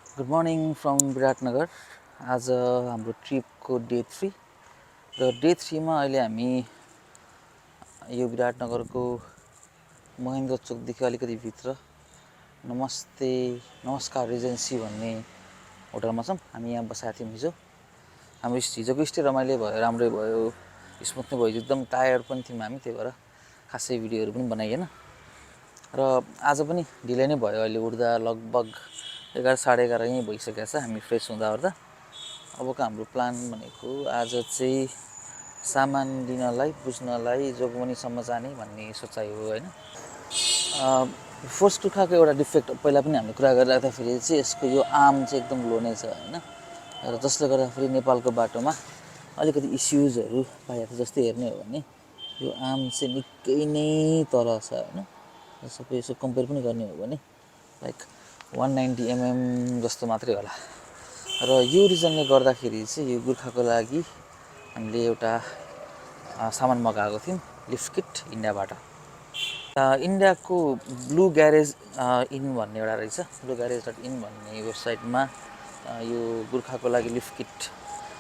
Good morning from Biratnagar. आज हाम्रो ट्रिपको day 3 र डे 3 मा अहिले हामी यो विराटनगरको महेन्द्र चोकदेखि अलिकति भित्र नमस्कार रिजेन्सी भन्ने होटलमा छौँ। हामी यहाँ बसेका थियौँ हिजो। हाम्रो हिजोको स्टे रमाइलो भयो, राम्रै भयो, स्मुथ नै भयो। एकदम टायर्ड पनि थियौँ हामी, त्यही भएर खासै भिडियोहरू पनि बनाइएन र आज पनि ढिलै नै भयो। अहिले उठ्दा लगभग 11 साढे 11 यहीँ भइसकेको छ। हामी फ्रेस हुँदा ओर्दा अबको हाम्रो प्लान भनेको आज चाहिँ सामान लिनलाई बुझ्नलाई जोगबनीसम्म जाने भन्ने सोचाइ हो होइन। फोर्स टुक्काको एउटा डिफेक्ट पहिला पनि हामीले कुरा गरिराख्दाखेरि चाहिँ यसको यो आर्म चाहिँ एकदम लो नै छ होइन, र जसले गर्दाखेरि नेपालको बाटोमा अलिकति इस्युजहरू पाइएको छ। जस्तै हेर्ने हो भने यो आर्म चाहिँ निकै नै तल छ होइन। सबै यसो कम्पेयर पनि गर्ने हो भने लाइक 190 mm जस्तो मात्रै होला। र यो रिजनले गर्दाखेरि चाहिँ यो गोर्खाको लागि हामीले एउटा सामान मगाएको थियौँ, लिफ्ट किट इन्डियाबाट। इन्डियाको ब्लु ग्यारेज इन भन्ने एउटा रहेछ, bluegarage.in भन्ने वेबसाइटमा यो गोर्खाको लागि लिफ्ट किट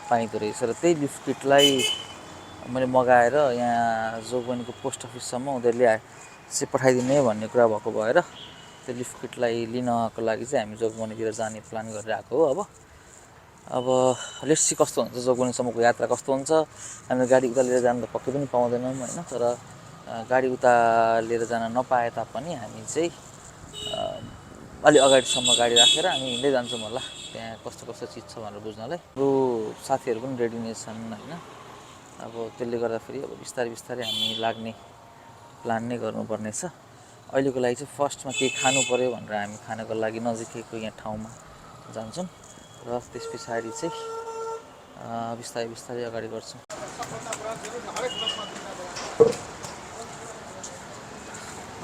पाइँदो रहेछ। र त्यही लिफ्ट किटलाई मैले मगाएर यहाँ जोगबनीको पोस्ट अफिससम्म उनीहरूले चाहिँ पठाइदिने भन्ने कुरा भएको भएर त्यो लिफ्ट किटलाई लिनको लागि चाहिँ हामी जोगबनीतिर जाने प्लान गरेर आएको हो। अब लेट्स सी कस्तो हुन्छ, जोगबनीसम्मको यात्रा कस्तो हुन्छ। हामी गाडी उता लिएर जानु त पक्कै पनि पाउँदैनौँ होइन, तर गाडी उता लिएर जान नपाए तापनि हामी चाहिँ अलि अगाडिसम्म गाडी राखेर हामी हिँड्दै जान्छौँ होला, त्यहाँ कस्तो कस्तो चिज छ भनेर बुझ्नलाई। अरू साथीहरू पनि रेडी नै छन् होइन। अब त्यसले गर्दाखेरि अब बिस्तारै बिस्तारै हामी लाग्ने प्लान नै गर्नुपर्ने छ। अहिलेको लागि चाहिँ फर्स्टमा केही खानु पऱ्यो भनेर हामी खानको लागि नजिकैको यहाँ ठाउँमा जान्छौँ र त्यस पछाडि चाहिँ बिस्तारै बिस्तारै अगाडि बढ्छौँ।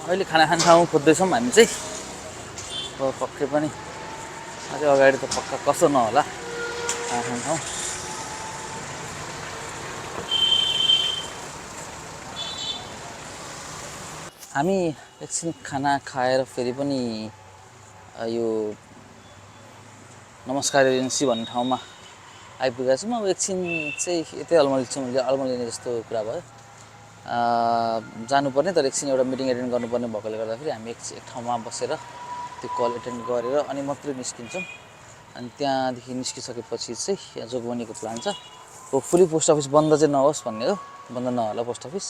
अहिले खाना खाने ठाउँ खोज्दैछौँ हामी चाहिँ। अब पक्कै पनि अझै अगाडि त पक्का कसो नहोला खाना खाने ठाउँ। हामी एकछिन खाना खाएर फेरि पनि यो नमस्कार एजेन्सी भन्ने ठाउँमा आइपुगेको छौँ। अब एकछिन चाहिँ यतै अल्मलिने जस्तो कुरा भयो। जानुपर्ने, तर एकछिन एउटा मिटिङ एटेन्ड गर्नुपर्ने भएकोले गर्दाखेरि हामी एक ठाउँमा बसेर त्यो कल एटेन्ड गरेर अनि मात्रै निस्किन्छौँ। अनि त्यहाँदेखि निस्किसकेपछि चाहिँ यहाँ जोगबनीको प्लान छ। होपफुली पोस्ट अफिस बन्द चाहिँ नहोस् भन्ने हो, बन्द नहोला पोस्ट अफिस।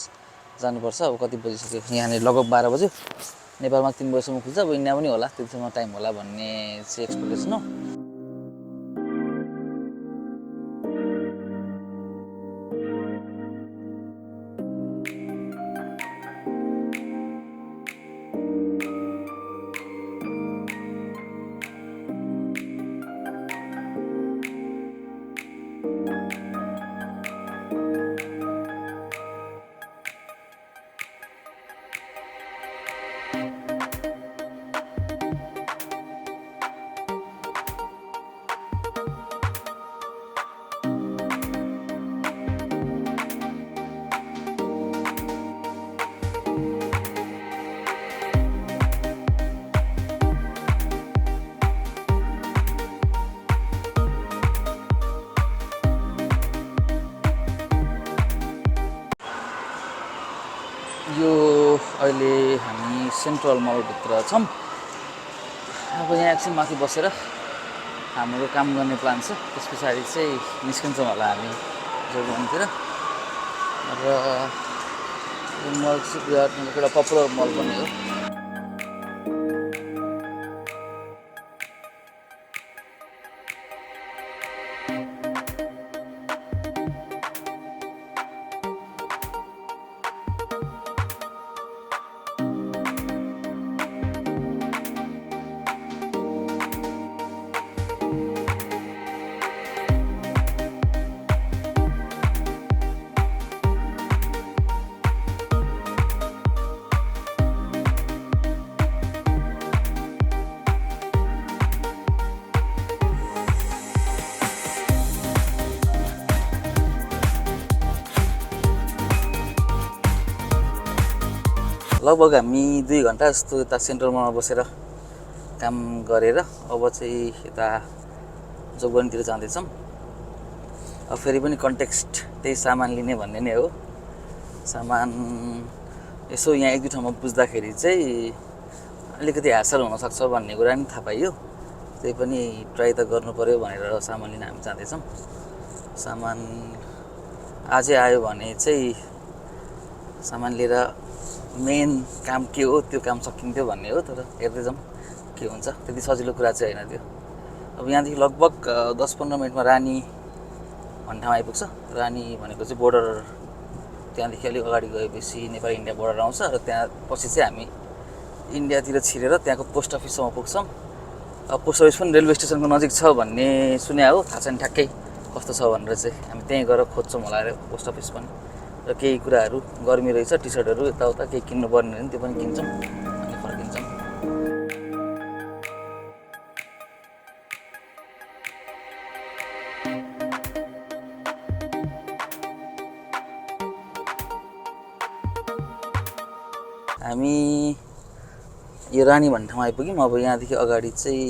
जानुपर्छ। अब कति बजिसक्यो, यहाँनिर लगभग 12 बज्यो। नेपालमा 3 बजीसम्म खुल्छ, अब इन्डिया पनि होला त्यतिसम्म टाइम होला भन्ने चाहिँ एक्सपेक्टेसन हो। यो अहिले हामी सेन्ट्रल मलभित्र छौँ। अब यहाँ एकछिन माथि बसेर हाम्रो काम गर्ने प्लान छ। त्यस पछाडि चाहिँ निस्किन्छौँ होला हामी जोगबनीतिर। र यो मल चाहिँ विराटनगरको एउटा पपुलर मल पनि हो। लगभग हामी 2 घन्टा जस्तो यता सेन्ट्रल मलमा बसेर काम गरेर अब चाहिँ यता जोगबनीतिर जाँदैछौँ। अब फेरि पनि कन्टेक्स्ट त्यही सामान लिने भन्ने नै हो। सामान यसो यहाँ एक दुई ठाउँमा बुझ्दाखेरि चाहिँ अलिकति ह्यासल हुनसक्छ भन्ने कुरा नि थाहा पाइयो। त्यही पनि ट्राई त गर्नु पऱ्यो भनेर सामान लिन हामी जाँदैछौँ। सामान आजै आयो भने चाहिँ सामान लिएर मेन काम के हो त्यो काम सकिन्थ्यो भन्ने हो। तर हेर्दै जाउँ के हुन्छ, त्यति सजिलो कुरा चाहिँ होइन त्यो। अब यहाँदेखि लगभग 10-15 मिनटमा रानी भन्ने ठाउँ आइपुग्छ। रानी भनेको चाहिँ बोर्डर, त्यहाँदेखि अलिक अगाडि गएपछि नेपाल इन्डिया बोर्डर आउँछ र त्यहाँ पछि चाहिँ हामी इन्डियातिर छिरेर त्यहाँको पोस्ट अफिससम्म पुग्छौँ। अब पोस्ट अफिस पनि रेलवे स्टेसनको नजिक छ भन्ने सुने हो, थाहा छैन ठ्याक्कै कस्तो छ भनेर चाहिँ। हामी त्यहीँ गएर खोज्छौँ होला अरे पोस्ट अफिस पनि। र केही कुराहरू गर्मी रहेछ, टी सर्टहरू यताउता केही किन्नु पर्ने भने त्यो पनि किन्छौँ अनि फर्किन्छौँ। हामी यो रानी भन्ने ठाउँ आइपुग्यौँ। अब यहाँदेखि अगाडि चाहिँ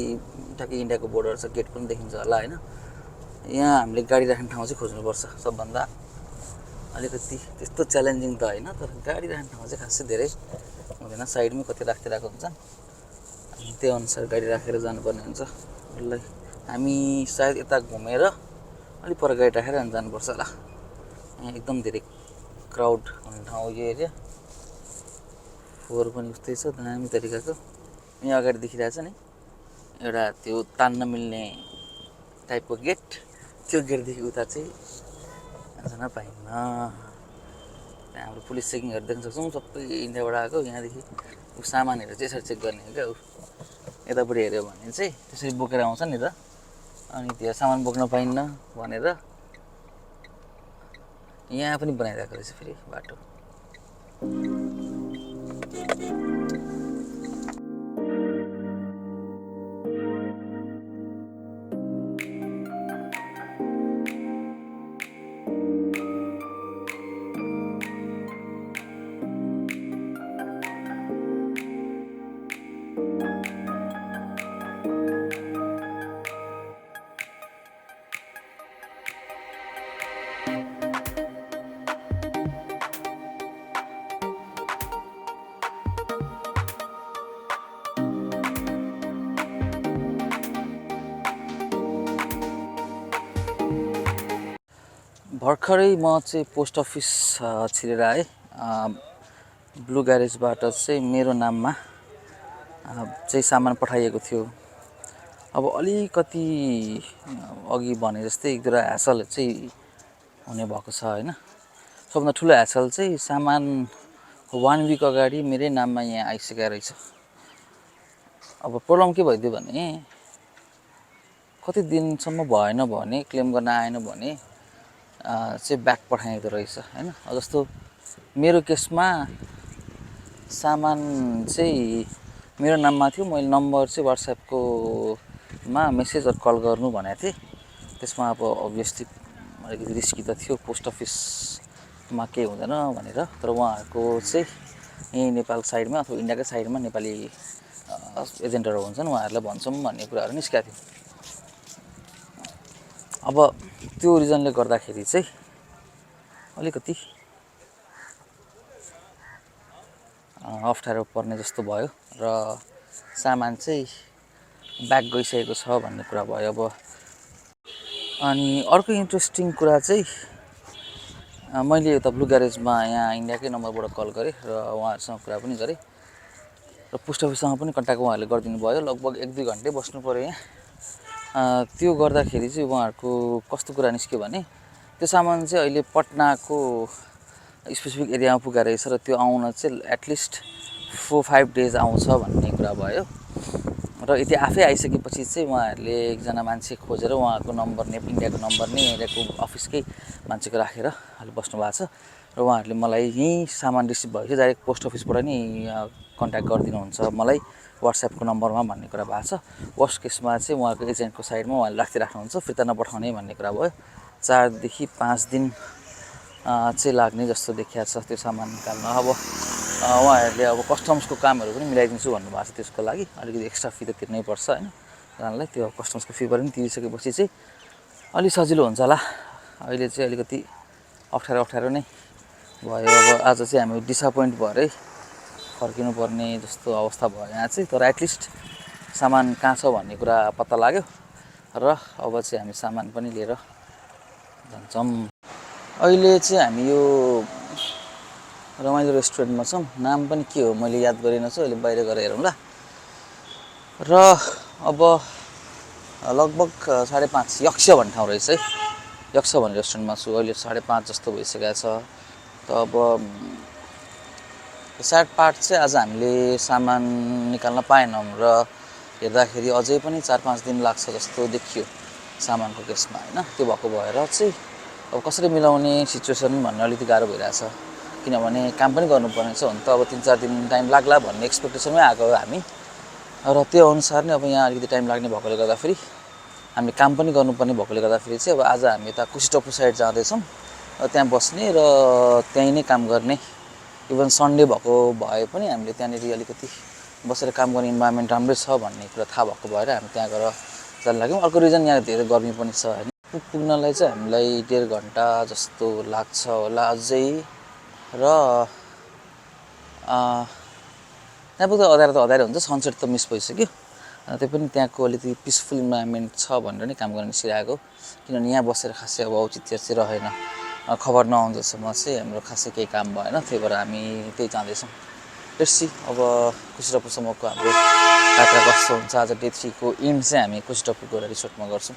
ठ्याक्कै इन्डियाको बोर्डर छ, गेट पनि देखिन्छ होला होइन। यहाँ हामीले गाडी राख्ने ठाउँ चाहिँ खोज्नुपर्छ सबभन्दा। अलिकति त्यस्तो च्यालेन्जिङ त होइन, तर गाडी राख्ने ठाउँ चाहिँ खासै धेरै हुँदैन। साइडमै कति राखिरहेको हुन्छ, अनि त्यो अनुसार गाडी राखेर जानुपर्ने हुन्छ। उसलाई हामी सायद यता घुमेर अलिक पर गाडी राखेर अनि जानुपर्छ होला। यहाँ एकदम धेरै क्राउड हुने ठाउँ यो एरिया। फोहोर पनि उस्तै छ दामी तरिकाको। यहाँ अगाडि देखिरहेछ नि एउटा त्यो तान्न मिल्ने टाइपको गेट, त्यो गेटदेखि उता चाहिँ जान पाइन्न। त्यहाँ हाम्रो पुलिस चेकिङहरू देख्न सक्छौँ, सबै इन्डियाबाट आएको। यहाँदेखि सामानहरू चाहिँ यसरी चेक गर्ने हो क्या। यतापट्टि हेऱ्यो भने चाहिँ त्यसरी बोकेर आउँछ नि त, अनि त्यो सामान बोक्न पाइन्न भनेर यहाँ पनि बनाइरहेको रहेछ फेरि बाटो। भर्खरै म चाहिँ पोस्ट अफिस छिरेर आएँ। ब्लु ग्यारेजबाट चाहिँ मेरो नाममा चाहिँ सामान पठाइएको थियो। अब अलिकति अघि भने जस्तै एक दुईवटा ह्यासल चाहिँ हुने भएको छ होइन। सबभन्दा ठुलो ह्यासल चाहिँ सामान 1 विक अगाडि मेरै नाममा यहाँ आइसकेको रहेछ। अब प्रब्लम के भइदियो भने कति दिनसम्म भएन भने, क्लेम गर्न आएन भने चाहिँ ब्याक पठाइँदो रहेछ होइन। जस्तो मेरो केसमा सामान चाहिँ मेरो नाममा थियो, मैले नम्बर चाहिँ वाट्सएपकोमा मेसेज अर कल गर्नु भनेको थिएँ। त्यसमा अब अभियसली अलिकति रिस्की त थियो, पोस्ट अफिसमा केही हुँदैन भनेर। तर उहाँहरूको चाहिँ यहीँ नेपाल साइडमा अथवा इन्डियाकै साइडमा नेपाली एजेन्टहरू हुन्छन्, उहाँहरूलाई भन्छौँ भन्ने कुराहरू निस्केको थियो। अब त्यो रिजनले गर्दाखेरि चाहिँ अलिकति अप्ठ्यारो पर्ने जस्तो भयो र सामान चाहिँ ब्याक गइसकेको छ भन्ने कुरा भयो। अब अनि अर्को इन्ट्रेस्टिङ कुरा चाहिँ मैले यता ब्लु ग्यारेजमा यहाँ इन्डियाकै नम्बरबाट कल गरेँ र उहाँहरूसँग कुरा पनि गरेँ र पोस्ट अफिससँग पनि कन्ट्याक्ट उहाँहरूले गरिदिनु भयो। लगभग 1-2 घन्टै बस्नु पऱ्यो यहाँ। त्यो गर्दाखेरि चाहिँ उहाँहरूको कस्तो कुरा निस्क्यो भने त्यो सामान चाहिँ अहिले पटनाको स्पेसिफिक एरियामा पुगेको रहेछ र त्यो आउन चाहिँ एटलिस्ट 4-5 डेज आउँछ भन्ने कुरा भयो। र यति आफै आइसकेपछि चाहिँ उहाँहरूले एकजना मान्छे खोजेर उहाँको नम्बर इन्डियाको नम्बर नै इन्डियाको अफिसकै मान्छेको राखेर अहिले बस्नु भएको छ। र उहाँहरूले मलाई यहीँ सामान रिसिभ भएपछि डाइरेक्ट पोस्ट अफिसबाट नि कन्ट्याक्ट गरिदिनुहुन्छ मलाई वाट्सएपको नम्बरमा भन्ने कुरा भएको छ। वर्स्ट केसमा चाहिँ उहाँको एजेन्टको साइडमा उहाँले राखिराख्नुहुन्छ, फिर्ता नपठाउने भन्ने कुरा भयो। 4 देखि 5 दिन चाहिँ लाग्ने जस्तो देखिएको छ त्यो सामान निकाल्न। अब उहाँहरूले अब कस्टम्सको कामहरू पनि मिलाइदिन्छु भन्नुभएको छ। त्यसको लागि अलिकति एक्स्ट्रा फी त तिर्नै पर्छ होइन उनीहरूलाई। त्यो कस्टम्सको फी पनि तिरिसकेपछि चाहिँ अलिक सजिलो हुन्छ होला। अहिले चाहिँ अलिकति अप्ठ्यारो नै भयो। अब आज चाहिँ हामी डिसअपोइन्ट भएरै फर्किनु पर्ने जस्तो अवस्था भयो यहाँ चाहिँ। तर एटलिस्ट सामान कहाँ छ भन्ने कुरा पत्ता लाग्यो र अब चाहिँ हामी सामान पनि लिएर जान्छौँ। अहिले चाहिँ हामी यो रमाइलो रेस्टुरेन्टमा छौँ। नाम पनि के हो मैले याद गरिनँ छु, अहिले बाहिर गएर हेरौँला। र अब लगभग 5:30 यक्ष भन्ने ठाउँ रहेछ है। यक्ष भन्ने रेस्टुरेन्टमा छु अहिले। 5:30 जस्तो भइसकेको छ। त अब स्याड पार्ट चाहिँ आज हामीले सामान निकाल्न पाएनौँ र हेर्दाखेरि अझै पनि 4-5 दिन लाग्छ जस्तो देखियो सामानको केसमा होइन। त्यो भएको भएर चाहिँ अब कसरी मिलाउने सिचुएसन भन्ने अलिकति गाह्रो भइरहेछ। किनभने काम पनि गर्नुपर्ने छ हुन त। अब 3-4 दिन टाइम लाग्ला भन्ने एक्सपेक्टेसनमै आएको हो हामी र त्यो अनुसार नै अब यहाँ अलिकति टाइम लाग्ने भएकोले गर्दाखेरि हामीले काम पनि गर्नुपर्ने भएकोले गर्दाखेरि चाहिँ अब आज हामी यता कुसिटप्पू साइड जाँदैछौँ। त्यहाँ बस्ने र त्यहीँ नै काम गर्ने। इभन सन्डे भएको भए पनि हामीले त्यहाँनिर अलिकति बसेर काम गर्ने इन्भाइरोमेन्ट राम्रै छ भन्ने कुरा थाहा भएको भएर हामी त्यहाँ गएर जान लाग्यौँ। अर्को रिजन यहाँ धेरै गर्मी पनि छ होइन। पुग्नलाई चाहिँ हामीलाई 1.5 घन्टा जस्तो लाग्छ होला अझै। र त्यहाँ पुग्दा अँध्यारो हुन्छ। सनसेट त मिस भइसक्यो। त्यही पनि त्यहाँको अलिकति पिसफुल इन्भाइरोमेन्ट छ भनेर नै काम गर्न निस्किरहेको। किनभने यहाँ बसेर खासै अब औचित्य चाहिँ रहेन। खबर नआउँदासम्म चाहिँ हाम्रो खासै केही काम भएन। त्यही भएर हामी त्यही जाँदैछौँ। लेट्स सी अब कुसिटप्पूसम्मको हाम्रो यात्रा कस्तो हुन्छ। आज डे 3 को इन्ड चाहिँ हामी कुसिटप्पू गएर रिसोर्टमा गर्छौँ।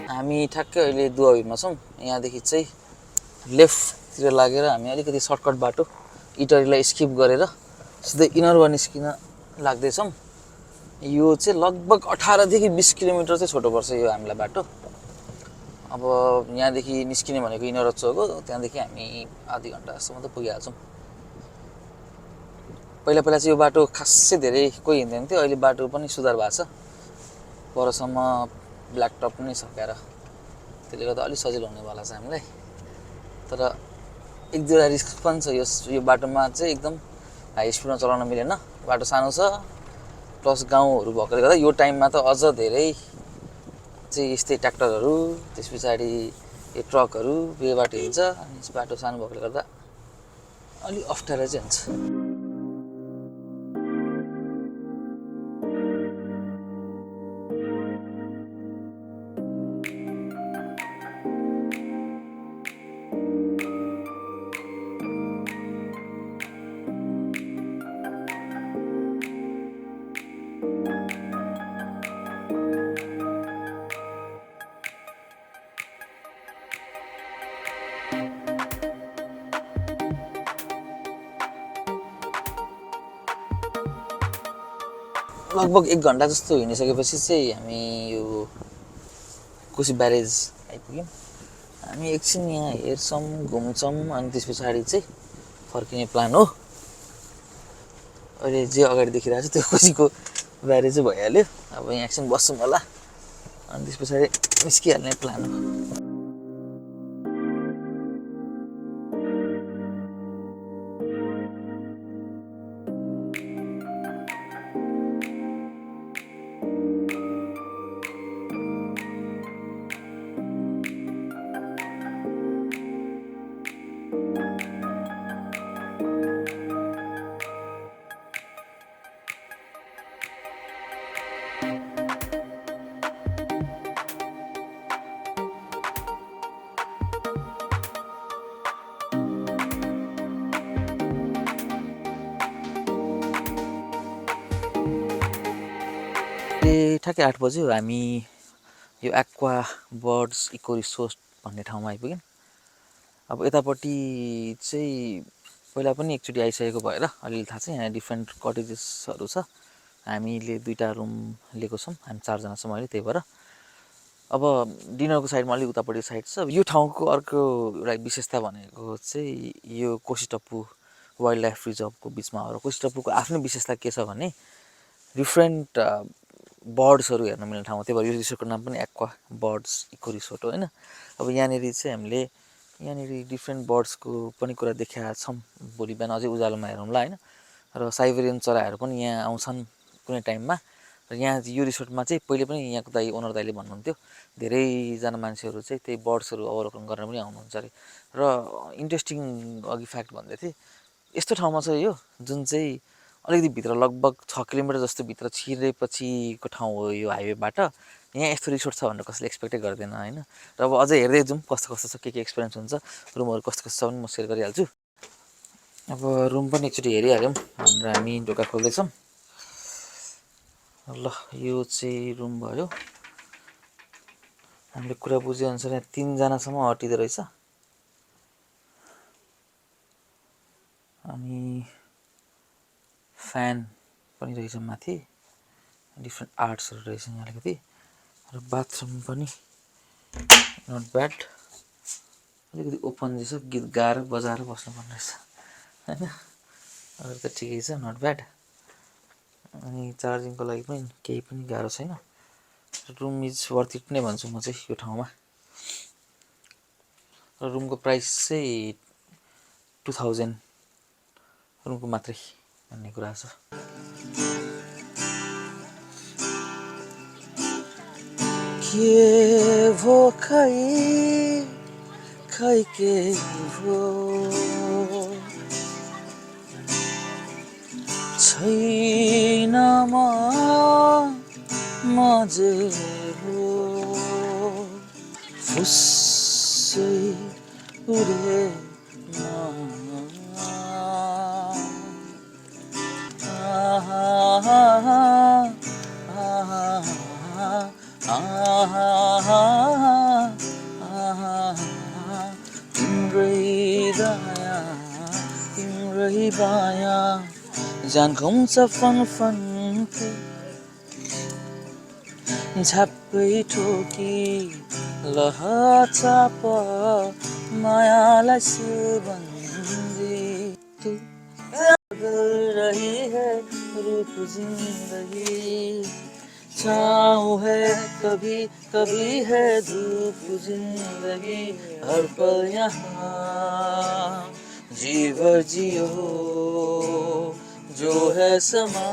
हामी ठ्याक्कै अहिले दुवाबीमा छौँ। यहाँदेखि चाहिँ लेफ्टतिर लागेर हामी अलिकति सर्टकट बाटो इटरीलाई स्किप गरेर सिधै इनरवा निस्किन लाग्दैछौँ। यो चाहिँ लगभग 18 देखि 20 किलोमिटर चाहिँ छोटो पर्छ यो हामीलाई बाटो। अब यहाँदेखि निस्किने भनेको इनर चोक हो। त्यहाँदेखि हामी आधी घन्टा जस्तोमा त पुगिहाल्छौँ। पहिला चाहिँ यो बाटो खासै धेरै कोही हिँड्दैन थियो। अहिले बाटो पनि सुधार भएको छ। परसम्म ब्ल्याक टप नै सकेर त्यसले गर्दा अलिक सजिलो हुनेवाला छ हामीलाई। तर 1-2 रिस्क पनि छ यो बाटोमा चाहिँ। एकदम हाई स्पिडमा चलाउन मिलेन। बाटो सानो छ प्लस गाउँहरू भएकोले गर्दा यो टाइममा त अझ धेरै चाहिँ यस्तै ट्र्याक्टरहरू त्यस पछाडि यो ट्रकहरू यो बाटो हिँड्छ। अनि बाटो सानो भएकोले गर्दा अलिक अप्ठ्यारो चाहिँ हुन्छ। लगभग 1 घन्टा जस्तो हिँडिसकेपछि चाहिँ हामी यो कोशी ब्यारेज आइपुग्यौँ। हामी एकछिन यहाँ हेर्छौँ घुम्छौँ अनि त्यस पछाडि चाहिँ फर्किने प्लान हो। अहिले जे अगाडि देखिरहेको छ त्यो कोशीको ब्यारेजै भइहाल्यो। अब यहाँ एकछिन बस्छौँ होला अनि त्यस पछाडि निस्किहाल्ने प्लान हो। ठ्याक्कै 8 बज्यो हामी यो एक्वा बर्ड्स इको रिसोर्स भन्ने ठाउँमा आइपुग्यौँ। अब यतापट्टि चाहिँ पहिला पनि एकचोटि आइसकेको भएर अलिअलि थाहा छ। यहाँ डिफ्रेन्ट कटेजेसहरू छ। हामीले 2टा रुम लिएको छौँ, हामी 4जना छौँ अहिले, त्यही भएर अब डिनरको साइडमा अलिक उतापट्टि साइड छ। यो ठाउँको अर्को एउटा विशेषता भनेको चाहिँ यो कोशी टप्पु वाइल्ड लाइफ रिजर्भको बिचमा हो र कोशी टप्पुको आफ्नै विशेषता के छ भने डिफ्रेन्ट बर्ड्सहरू हेर्न मिल्ने ठाउँ हो। त्यही भएर यो रिसोर्टको नाम पनि एक्वा बर्ड्स इको रिसोर्ट हो होइन। अब यहाँनिर चाहिँ हामीले यहाँनिर डिफ्रेन्ट बर्ड्सको पनि कुरा देखाएका छौँ। भोलि बिहान अझै उज्यालोमा हेरौँला होइन। र साइबेरियन चराहरू पनि यहाँ आउँछन् कुनै टाइममा। र यहाँ यो रिसोर्टमा चाहिँ पहिले पनि यहाँको दाइ ओनर दाइले भन्नुहुन्थ्यो धेरैजना मान्छेहरू चाहिँ त्यही बर्ड्सहरू अवलोकन गरेर पनि आउनुहुन्छ अरे। र इन्ट्रेस्टिङ अघि फ्याक्ट भन्दै थिएँ, यस्तो ठाउँमा छ यो जुन चाहिँ अलिकति भित्र लगभग 6 किलोमिटर जस्तो भित्र छिरेपछिको ठाउँ हो यो हाइवेबाट। यहाँ यस्तो रिसोर्ट छ भनेर कसैले एक्सपेक्टै गर्दैन होइन। र अब अझै हेर्दै जाउँ कस्तो कस्तो छ, के एक्सपिरियन्स हुन्छ, रुमहरू कस्तो कस्तो छ भने म सेयर गरिहाल्छु। अब रुम पनि एकचोटि हेरिहाल्यौँ भनेर हामी ढोका खोल्दैछौँ। ल यो चाहिँ रुम भयो। हामीले कुरा बुझेअनुसार यहाँ 3जनासम्म अँटिदो रहेछ। अनि फ्यान पनि रहेछ माथि, डिफ्रेन्ट आर्ट्सहरू रहेछ यहाँ अलिकति। र बाथरुम पनि नट ब्याड, अलिकति ओपन रहेछ, गीत गाएर बजाएर बस्नुपर्ने रहेछ होइन। अरू त ठिकै छ, नट ब्याड। अनि चार्जिङको लागि पनि केही पनि गाह्रो छैन। रुम इज वर्थ इट नै भन्छु म चाहिँ यो ठाउँमा। र रुमको प्राइस चाहिँ 2000 रुमको मात्रै भन्ने कुरा छ। के भो खै खै के भो छैन मजे हो फुस्सै उडे तिम्रै बाया जान खुम्छ फनफनको झ्याप्पै ठोकी लहचाप मायालाई सुबन्दी रही है रूप जिंदगी छाँव है कभी कभी है धूप जिंदगी हर पल यहाँ जीवर जियो जो है समा